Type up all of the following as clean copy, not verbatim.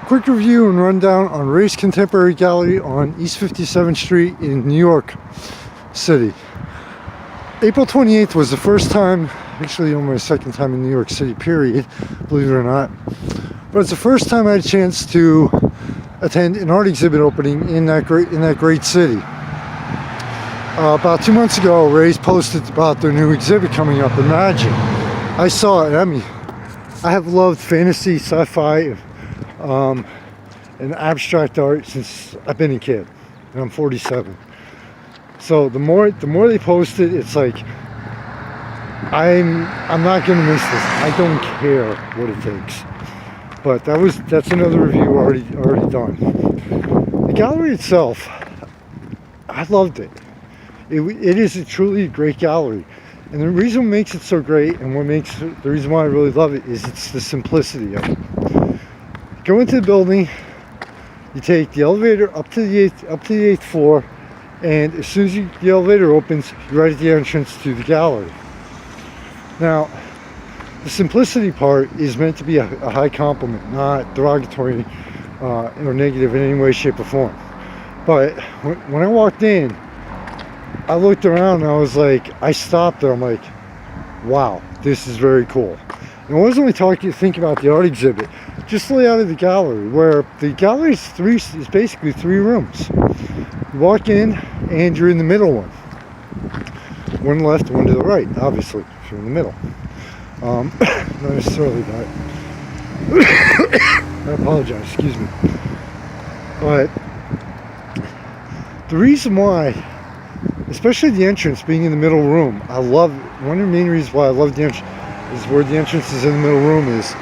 Quick review and rundown on Rehs Contemporary Gallery on East 57th Street in New York City. April 28th was the first time, actually only my second time in New York City, period, believe it or not. But it's the first time I had a chance to attend an art exhibit opening in that great city. About 2 months ago, Rehs posted about their new exhibit coming up, Imagine. I saw it. I mean, I have loved fantasy, sci-fi, and abstract art since I've been a kid, and I'm 47. So the more they post it, it's like I'm not gonna miss this. I don't care what it takes. But that's another review already done. The gallery itself, I loved it. It is a truly great gallery, and the reason what makes it so great, and the reason why I really love it, is it's the simplicity of it. Go into the building, you take the elevator up to the eighth floor, and as soon as the elevator opens, you're right at the entrance to the gallery. Now, the simplicity part is meant to be a high compliment, not derogatory or negative in any way, shape, or form. But when I walked in, I looked around and I was like, I stopped there, I'm like, wow, this is very cool. And I wasn't only thinking about the art exhibit, just the layout of the gallery, where the gallery is basically 3 rooms. You walk in and you're in the middle one. One left, one to the right, obviously, if you're in the middle. Not necessarily that. I apologize, excuse me. But the reason why, especially the entrance being in the middle room, one of the main reasons why I love the entrance is where the entrance is in the middle room is,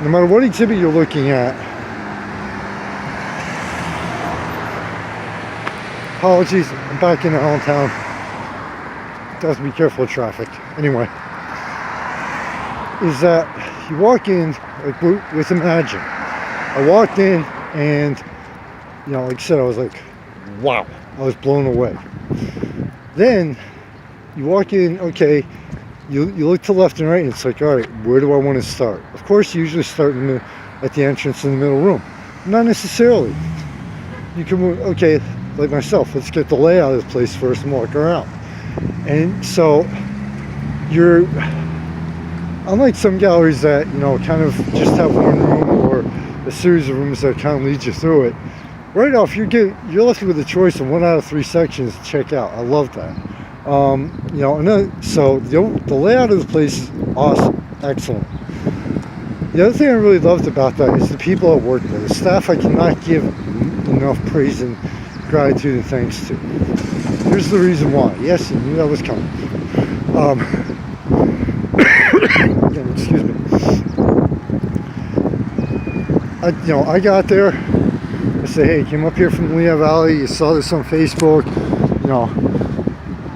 no matter what exhibit you're looking at, apologies, I'm back in Allentown. Have to be careful of traffic. Anyway, is that you walk in, like with Imagine. I walked in and, like I said, I was like, wow, I was blown away. Then you walk in, okay, you look to left and right, and it's like, all right, where do I want to start? Of course, you usually start at the entrance in the middle room. Not necessarily. You can move, okay, like myself, let's get the layout of the place first and walk around. And so you're, unlike some galleries that, kind of just have one room or a series of rooms that kind of lead you through it, right off you're left with a choice of 1 out of 3 sections to check out. I love that. So the layout of the place is awesome, excellent. The other thing I really loved about that is the people that work there. The staff I cannot give enough praise and gratitude and thanks to. Here's the reason why. Yes, you knew that was coming. Again, excuse me. I got there. I said, hey, came up here from Lehigh Valley. You saw this on Facebook.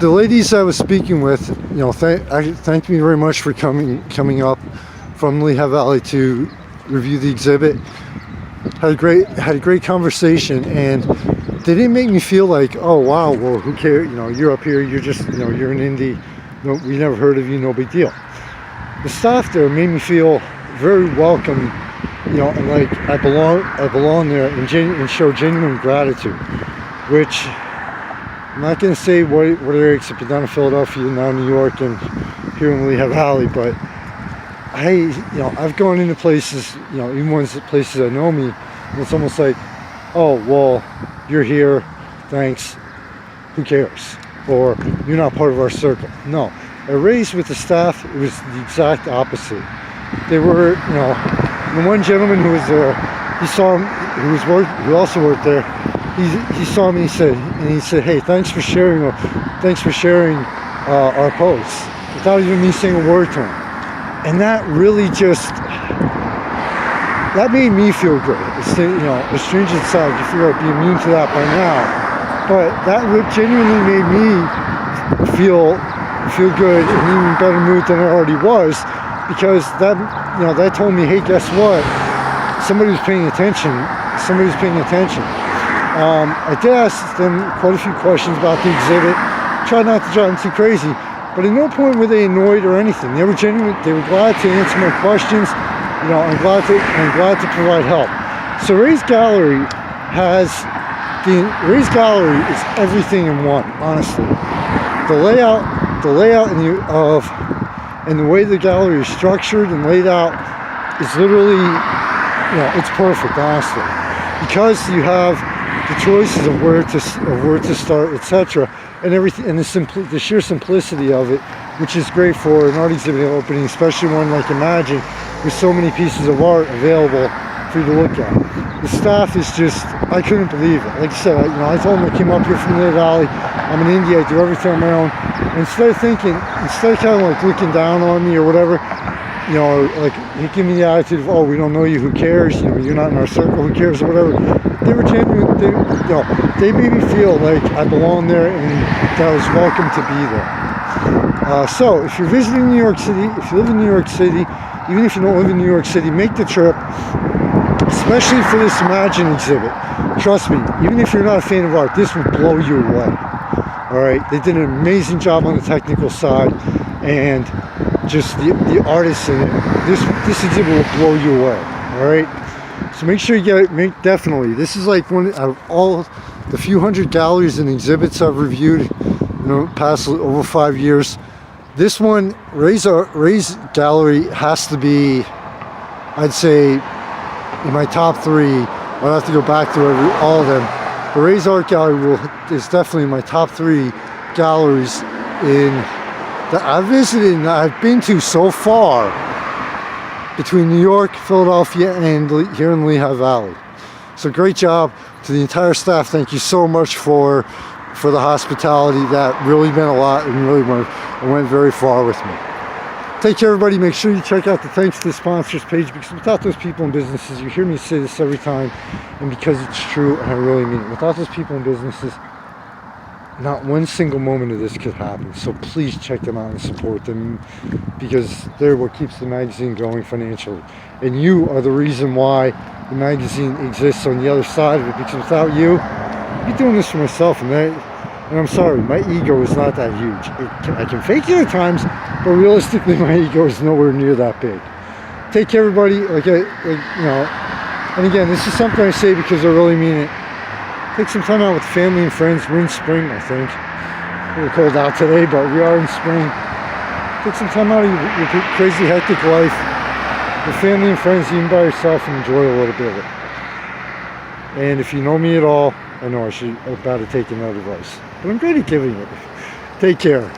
The ladies I was speaking with, thanked me very much for coming up from Lehigh Valley to review the exhibit. Had a great conversation, and they didn't make me feel like, oh wow, well who cares? You're up here. You're just, you're an indie. No, we never heard of you. No big deal. The staff there made me feel very welcome. And like I belong there, and show genuine gratitude, which I'm not going to say what area, except down in Philadelphia, now New York, and here in Lehigh Valley. But I've gone into places, even places that know me, and it's almost like, oh well, you're here, thanks, who cares? Or you're not part of our circle. No, at Rehs with the staff, it was the exact opposite. They were, the one gentleman who was there, he saw him, who also worked there. He saw me, and he said, hey, thanks for sharing our posts, without even me saying a word to him. And that really that made me feel good. As strange as it sounds, you figure I'd be immune to that by now, but that genuinely made me feel good, and even better mood than I already was, because that told me, hey, guess what? Somebody's paying attention. I did ask them quite a few questions about the exhibit. Tried not to drive them too crazy, but at no point were they annoyed or anything. They were genuine. They were glad to answer my questions. I'm glad to provide help. So Rehs Gallery Rehs Gallery is everything in one, honestly. The layout and the way the gallery is structured and laid out is literally, it's perfect, honestly. Because you have the choices of where to start, etc., and everything, and the sheer simplicity of it, which is great for an art exhibit opening, especially one like Imagine, with so many pieces of art available for you to look at. The staff is just, I couldn't believe it. Like I said, I told them I came up here from the Valley. I'm in India. I do everything on my own. And instead of kind of like looking down on me or whatever, or like give me the attitude of, oh, we don't know you, who cares? You're not in our circle, who cares, or whatever. They were genuine. They made me feel like I belong there and that I was welcome to be there. So if you're visiting New York City, if you live in New York City, even if you don't live in New York City, make the trip, especially for this Imagine exhibit. Trust me, even if you're not a fan of art, this will blow you away. All right, they did an amazing job on the technical side, and just the artists in it. This exhibit will blow you away. All right, so make sure you get it. Definitely, this is like one out of all the few hundred galleries and exhibits I've reviewed, past over 5 years. This one, Rehs Gallery, has to be, I'd say, in my top 3. I'll have to go back to all of them. The Rehs Art Gallery is definitely in my top 3 galleries that I've visited and I've been to so far between New York, Philadelphia, and here in Lehigh Valley. So great job to the entire staff. Thank you so much for the hospitality. That really meant a lot and really went very far with me. Take care, everybody. Make sure you check out the Thanks to the Sponsors page, because without those people and businesses, you hear me say this every time, and because it's true, and I really mean it. Without those people and businesses, not one single moment of this could happen. So please check them out and support them, because they're what keeps the magazine going financially. And you are the reason why the magazine exists on the other side of it, because without you, I'd be doing this for myself, and I'm sorry, my ego is not that huge. I can fake it at times, but realistically, my ego is nowhere near that big. Take care, everybody. And again, this is something I say because I really mean it. Take some time out with family and friends. We're in spring, I think. A little cold out today, but we are in spring. Take some time out of your crazy, hectic life with family and friends, even by yourself, and enjoy a little bit of it. And if you know me at all, I know I'm bad at taking that advice, but I'm great at giving it. Take care.